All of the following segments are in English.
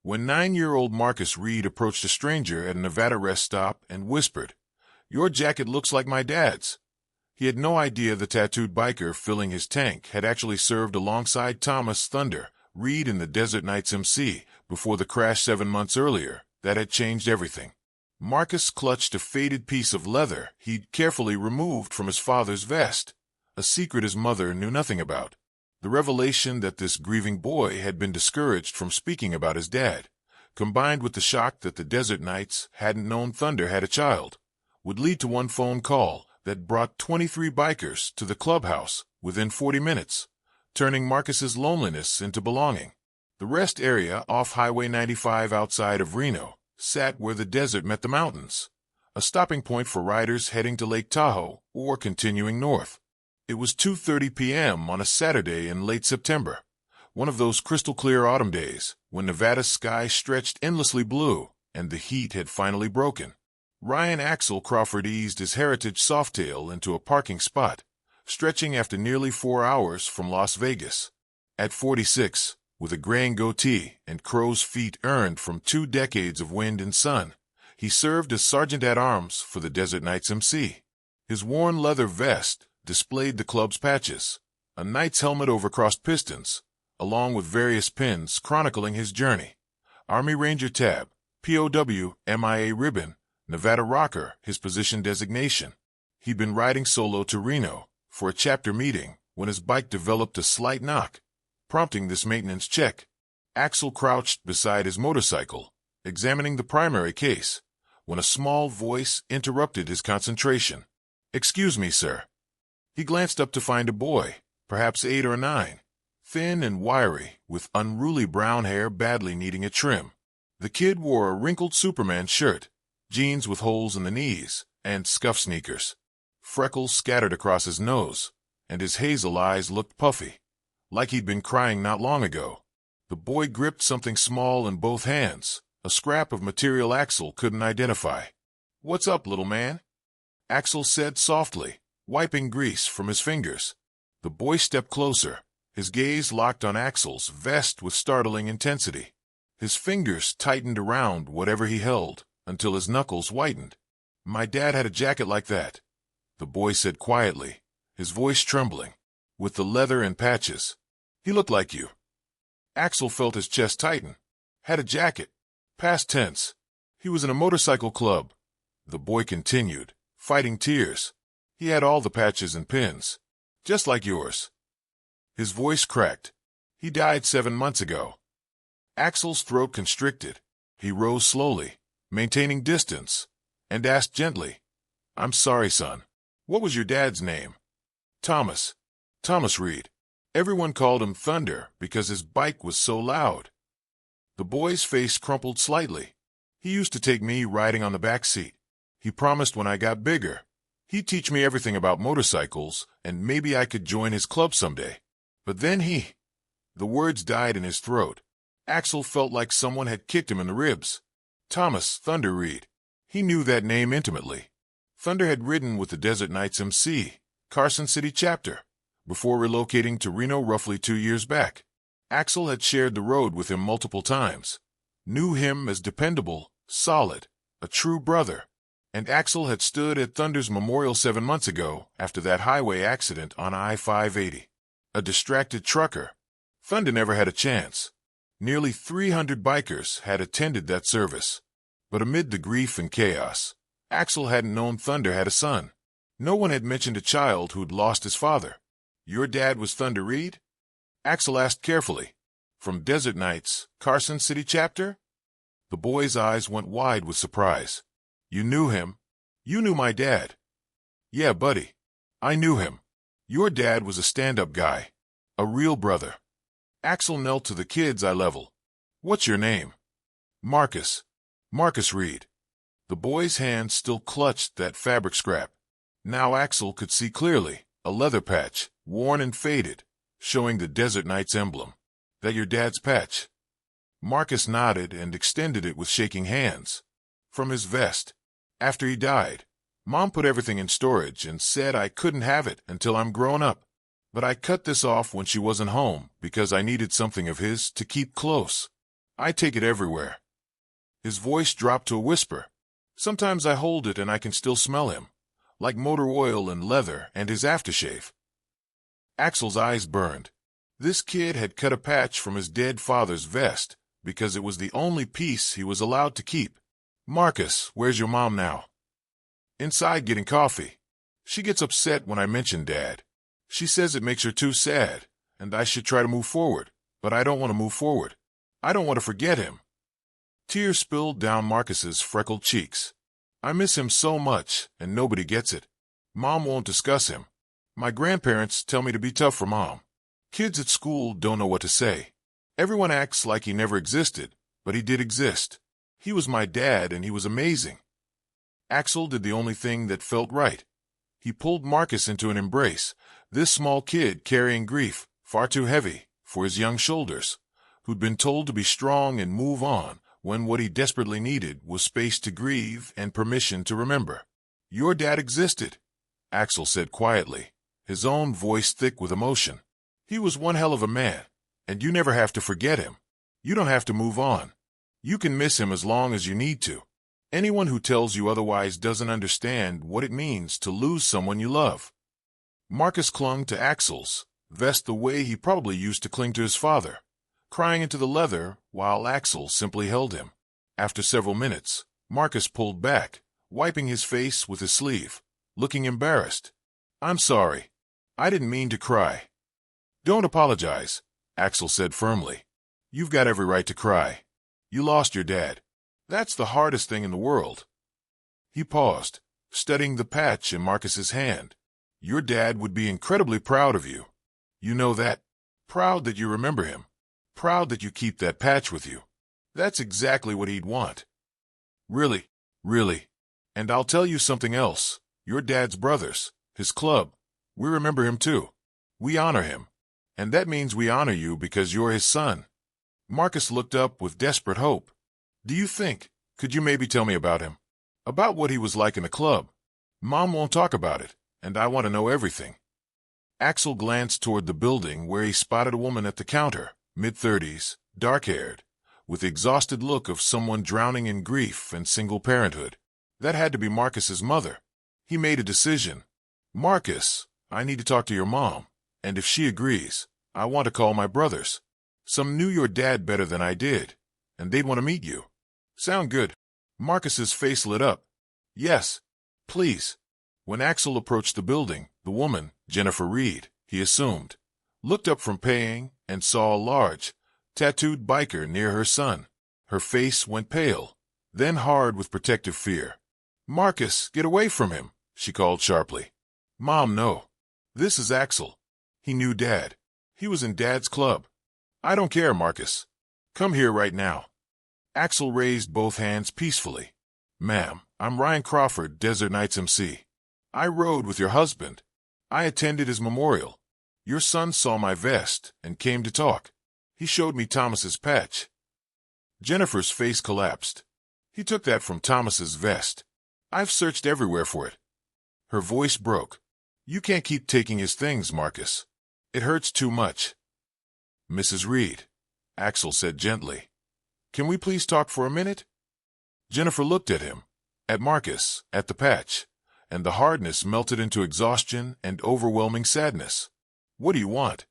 when 9-year-old Marcus Reed approached a stranger at a Nevada rest stop and whispered, "Your jacket looks like my dad's." He had no idea the tattooed biker filling his tank had actually served alongside Thomas Thunder Reed in the Desert Nights MC before the crash 7 months earlier that had changed everything. Marcus clutched a faded piece of leather he'd carefully removed from his father's vest, a secret his mother knew nothing about. The revelation that this grieving boy had been discouraged from speaking about his dad, combined with the shock that the Desert Knights hadn't known Thunder had a child, would lead to one phone call that brought 23 bikers to the clubhouse within 40 minutes, turning Marcus's loneliness into belonging. The rest area off Highway 95 outside of Reno sat where the desert met the mountains, a stopping point for riders heading to Lake Tahoe or continuing north. It was 2:30 p.m. on a Saturday in late September, one of those crystal-clear autumn days when Nevada's sky stretched endlessly blue and the heat had finally broken. Ryan Axel Crawford eased his Heritage Softail into a parking spot, stretching after nearly 4 hours from Las Vegas. At 46, with a graying goatee and crow's feet earned from 2 decades of wind and sun, he served as sergeant-at-arms for the Desert Knights MC. His worn leather vest displayed the club's patches, a knight's helmet over crossed pistons, along with various pins chronicling his journey. Army Ranger tab, POW, MIA ribbon, Nevada Rocker, his position designation. He'd been riding solo to Reno for a chapter meeting when his bike developed a slight knock, prompting this maintenance check. Axel crouched beside his motorcycle, examining the primary case, when a small voice interrupted his concentration. "Excuse me, sir." He glanced up to find a boy, perhaps 8 or 9, thin and wiry, with unruly brown hair badly needing a trim. The kid wore a wrinkled Superman shirt, jeans with holes in the knees, and scuff sneakers. Freckles scattered across his nose, and his hazel eyes looked puffy, like he'd been crying not long ago. The boy gripped something small in both hands, a scrap of material Axel couldn't identify. "What's up, little man?" Axel said softly, wiping grease from his fingers. The boy stepped closer, his gaze locked on Axel's vest with startling intensity. His fingers tightened around whatever he held until his knuckles whitened. "My dad had a jacket like that," the boy said quietly, his voice trembling, "with the leather and patches. He looked like you." Axel felt his chest tighten. "Had a jacket. Past tense. He was in a motorcycle club," the boy continued, fighting tears. "He had all the patches and pins, just like yours." His voice cracked. "He died 7 months ago." Axel's throat constricted. He rose slowly, maintaining distance, and asked gently, "I'm sorry, son. What was your dad's name?" "Thomas. Thomas Reed. Everyone called him Thunder because his bike was so loud." The boy's face crumpled slightly. "He used to take me riding on the back seat. He promised when I got bigger, he'd teach me everything about motorcycles, and maybe I could join his club someday. But then he—" The words died in his throat. Axel felt like someone had kicked him in the ribs. Thomas Thunder Reed. He knew that name intimately. Thunder had ridden with the Desert Knights MC, Carson City chapter, before relocating to Reno roughly 2 years back. Axel had shared the road with him multiple times, knew him as dependable, solid, a true brother. And Axel had stood at Thunder's memorial 7 months ago after that highway accident on I-580. A distracted trucker. Thunder never had a chance. Nearly 300 bikers had attended that service. But amid the grief and chaos, Axel hadn't known Thunder had a son. No one had mentioned a child who'd lost his father. "Your dad was Thunder Reed?" Axel asked carefully. "From Desert Knights, Carson City chapter?" The boy's eyes went wide with surprise. "You knew him? You knew my dad?" "Yeah, buddy. I knew him. Your dad was a stand-up guy. A real brother." Axel knelt to the kid's eye level. "What's your name?" "Marcus. Marcus Reed." The boy's hand still clutched that fabric scrap. Now Axel could see clearly, a leather patch, worn and faded, showing the Desert Knights emblem. "That your dad's patch?" Marcus nodded and extended it with shaking hands. "From his vest. After he died, Mom put everything in storage and said I couldn't have it until I'm grown up. But I cut this off when she wasn't home because I needed something of his to keep close." I take it everywhere. His voice dropped to a whisper. Sometimes I hold it and I can still smell him, like motor oil and leather and his aftershave. Axel's eyes burned. This kid had cut a patch from his dead father's vest because it was the only piece he was allowed to keep. Marcus, where's your mom now? Inside getting coffee. She gets upset when I mention Dad. She says it makes her too sad, and I should try to move forward, but I don't want to move forward. I don't want to forget him. Tears spilled down Marcus's freckled cheeks. I miss him so much, and nobody gets it. Mom won't discuss him. My grandparents tell me to be tough for Mom. Kids at school don't know what to say. Everyone acts like he never existed, but he did exist. He was my dad, and he was amazing. Axel did the only thing that felt right. He pulled Marcus into an embrace, this small kid carrying grief, far too heavy, for his young shoulders, who'd been told to be strong and move on, when what he desperately needed was space to grieve and permission to remember. Your dad existed, Axel said quietly, his own voice thick with emotion. He was one hell of a man, and you never have to forget him. You don't have to move on. You can miss him as long as you need to. Anyone who tells you otherwise doesn't understand what it means to lose someone you love. Marcus clung to Axel's vest the way he probably used to cling to his father, crying into the leather while Axel simply held him. After several minutes, Marcus pulled back, wiping his face with his sleeve, looking embarrassed. I'm sorry. I didn't mean to cry. Don't apologize, Axel said firmly. You've got every right to cry. You lost your dad. That's the hardest thing in the world. He paused, studying the patch in Marcus's hand. Your dad would be incredibly proud of you. You know that? Proud that you remember him. Proud that you keep that patch with you. That's exactly what he'd want. Really, really. And I'll tell you something else. Your dad's brothers, his club, we remember him too. We honor him. And that means we honor you because you're his son. Marcus looked up with desperate hope. Do you think, could you maybe tell me about him? About what he was like in the club? Mom won't talk about it, and I want to know everything. Axel glanced toward the building where he spotted a woman at the counter, mid-30s, dark-haired, with the exhausted look of someone drowning in grief and single parenthood. That had to be Marcus's mother. He made a decision. Marcus, I need to talk to your mom, and if she agrees, I want to call my brothers. Some knew your dad better than I did, and they'd want to meet you. Sound good? Marcus's face lit up. Yes, please. When Axel approached the building, the woman, Jennifer Reed, he assumed, looked up from paying and saw a large, tattooed biker near her son. Her face went pale, then hard with protective fear. Marcus, get away from him, she called sharply. Mom, no. This is Axel. He knew Dad. He was in Dad's club. I don't care, Marcus. Come here right now. Axel raised both hands peacefully. Ma'am, I'm Ryan Crawford, Desert Nights MC. I rode with your husband. I attended his memorial. Your son saw my vest and came to talk. He showed me Thomas's patch. Jennifer's face collapsed. He took that from Thomas's vest. I've searched everywhere for it. Her voice broke. You can't keep taking his things, Marcus. It hurts too much. Mrs. Reed, Axel said gently. Can we please talk for a minute? Jennifer looked at him, at Marcus, at the patch, and the hardness melted into exhaustion and overwhelming sadness. What do you want?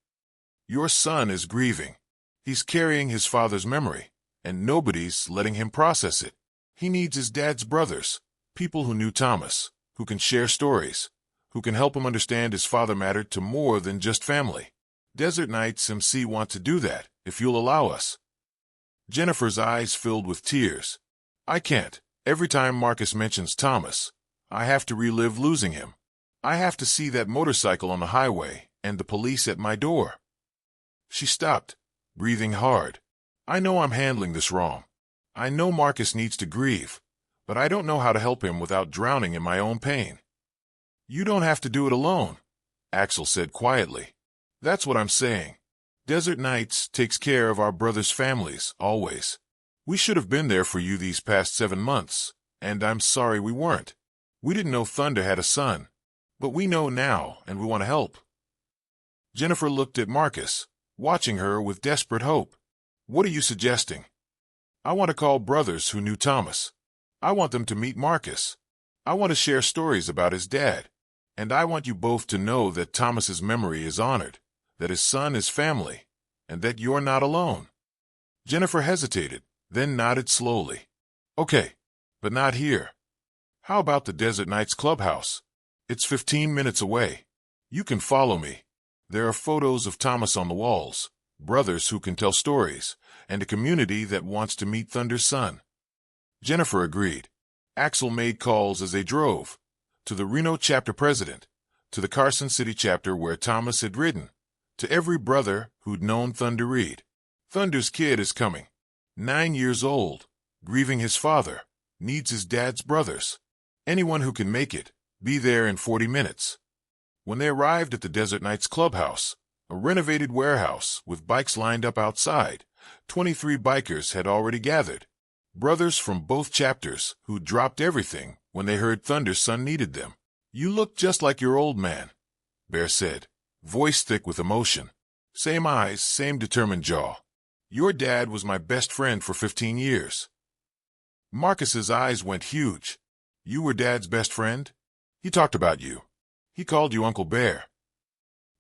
Your son is grieving. He's carrying his father's memory, and nobody's letting him process it. He needs his dad's brothers, people who knew Thomas, who can share stories, who can help him understand his father mattered to more than just family. Desert Nights MC want to do that, if you'll allow us. Jennifer's eyes filled with tears. I can't. Every time Marcus mentions Thomas, I have to relive losing him. I have to see that motorcycle on the highway and the police at my door. She stopped, breathing hard. I know I'm handling this wrong. I know Marcus needs to grieve, but I don't know how to help him without drowning in my own pain. You don't have to do it alone, Axel said quietly. That's what I'm saying. Desert Nights takes care of our brothers' families, always. We should have been there for you these past 7 months, and I'm sorry we weren't. We didn't know Thunder had a son, but we know now, and we want to help. Jennifer looked at Marcus, watching her with desperate hope. What are you suggesting? I want to call brothers who knew Thomas. I want them to meet Marcus. I want to share stories about his dad. And I want you both to know that Thomas's memory is honored, that his son is family, and that you're not alone." Jennifer hesitated, then nodded slowly. "Okay, but not here. How about the Desert Nights Clubhouse? It's 15 minutes away. You can follow me. There are photos of Thomas on the walls, brothers who can tell stories, and a community that wants to meet Thunder's son." Jennifer agreed. Axel made calls as they drove, to the Reno chapter president, to the Carson City chapter where Thomas had ridden, to every brother who'd known Thunder Reed. "Thunder's kid is coming. 9 years old, grieving his father, needs his dad's brothers. Anyone who can make it, be there in 40 minutes. When they arrived at the Desert Nights Clubhouse, a renovated warehouse with bikes lined up outside, 23 bikers had already gathered. Brothers from both chapters who'd dropped everything when they heard Thunder's son needed them. "You look just like your old man," Bear said, voice thick with emotion. "Same eyes, same determined jaw. Your dad was my best friend for 15 years. Marcus's eyes went huge. "You were Dad's best friend? He talked about you. He called you Uncle Bear."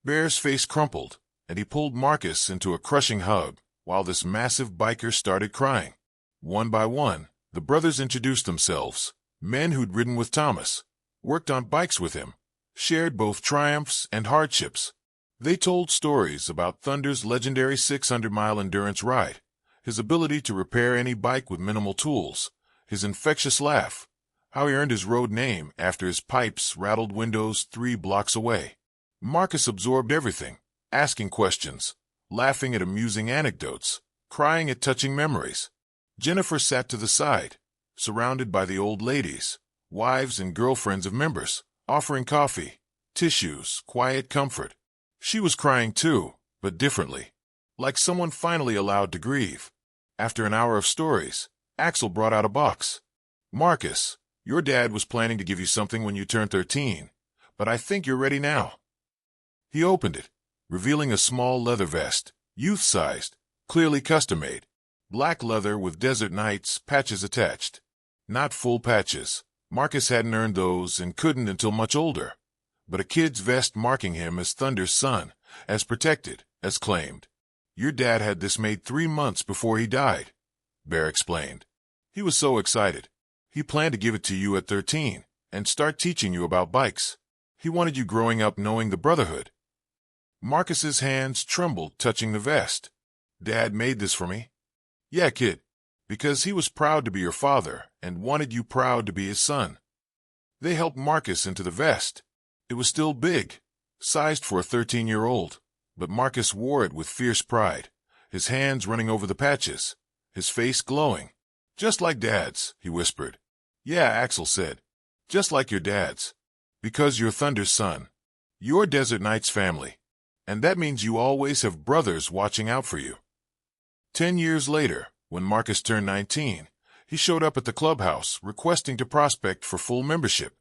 Bear's face crumpled, and he pulled Marcus into a crushing hug while this massive biker started crying. One by one, the brothers introduced themselves, men who'd ridden with Thomas, worked on bikes with him, shared both triumphs and hardships. They told stories about Thunder's legendary 600-mile endurance ride, his ability to repair any bike with minimal tools, his infectious laugh, how he earned his road name after his pipes rattled windows 3 blocks away. Marcus absorbed everything, asking questions, laughing at amusing anecdotes, crying at touching memories. Jennifer sat to the side, surrounded by the old ladies, wives and girlfriends of members, offering coffee, tissues, quiet comfort. She was crying too, but differently, like someone finally allowed to grieve. After an hour of stories, Axel brought out a box. "Marcus, your dad was planning to give you something when you turned 13, but I think you're ready now." He opened it, revealing a small leather vest, youth-sized, clearly custom-made. Black leather with Desert Nights patches attached. Not full patches. Marcus hadn't earned those and couldn't until much older. But a kid's vest marking him as Thunder's son, as protected, as claimed. "Your dad had this made 3 months before he died," Bear explained. "He was so excited. He planned to give it to you at 13 and start teaching you about bikes. He wanted you growing up knowing the Brotherhood." Marcus's hands trembled touching the vest. "Dad made this for me?" "Yeah, kid, because he was proud to be your father and wanted you proud to be his son." They helped Marcus into the vest. It was still big, sized for a 13-year-old, but Marcus wore it with fierce pride, his hands running over the patches, his face glowing. "Just like Dad's," he whispered. "Yeah," Axel said, "just like your dad's. Because you're Thunder's son. You're Desert Nights family. And that means you always have brothers watching out for you." 10 years later, when Marcus turned 19, he showed up at the clubhouse requesting to prospect for full membership,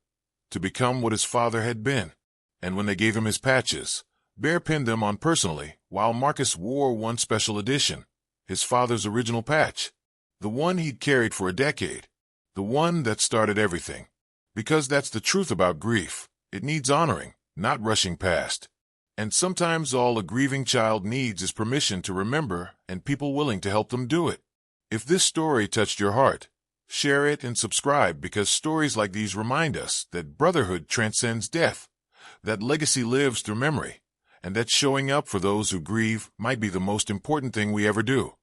to become what his father had been. And when they gave him his patches, Bear pinned them on personally, while Marcus wore one special edition, his father's original patch, the one he'd carried for a decade, the one that started everything. Because that's the truth about grief. It needs honoring, not rushing past. And sometimes all a grieving child needs is permission to remember and people willing to help them do it. If this story touched your heart, share it and subscribe, because stories like these remind us that brotherhood transcends death, that legacy lives through memory, and that showing up for those who grieve might be the most important thing we ever do.